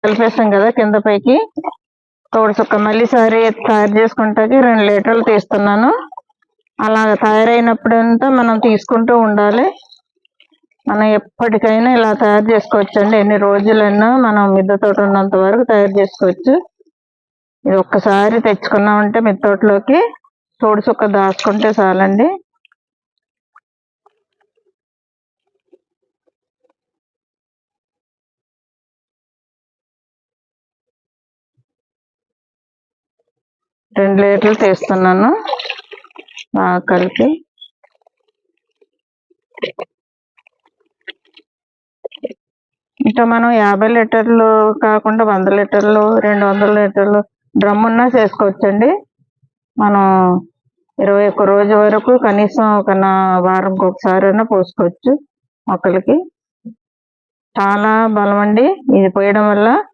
కలిపేసాం కదా కింద పైకి. తోడు చుక్క మళ్ళీ సారి తయారు చేసుకుంటాకి 2 లీటర్లు తీస్తున్నాను. అలా తయారైనప్పుడంతా మనం తీసుకుంటూ ఉండాలి. మనం ఎప్పటికైనా ఇలా తయారు చేసుకోవచ్చండి. ఎన్ని రోజులైనా మనం మిద్దె తోట ఉన్నంత వరకు తయారు చేసుకోవచ్చు. ఇది ఒక్కసారి తెచ్చుకున్నామంటే మిద్దె తోటలోకి తోడు చుక్క దాచుకుంటే చాలండి. రెండు లీటర్లు తీస్తున్నాను బాగా కలిపి. ఇంకా మనం 50 లీటర్లు కాకుండా 100 లీటర్లు 200 లీటర్లు డ్రమ్ ఉన్నా చేసుకోవచ్చండి. మనం 21 రోజు వరకు కనీసం ఒక వారంకి ఒకసారి అయినా పోసుకోవచ్చు మొక్కలకి. చాలా బలం అండి ఇది పోయడం వల్ల.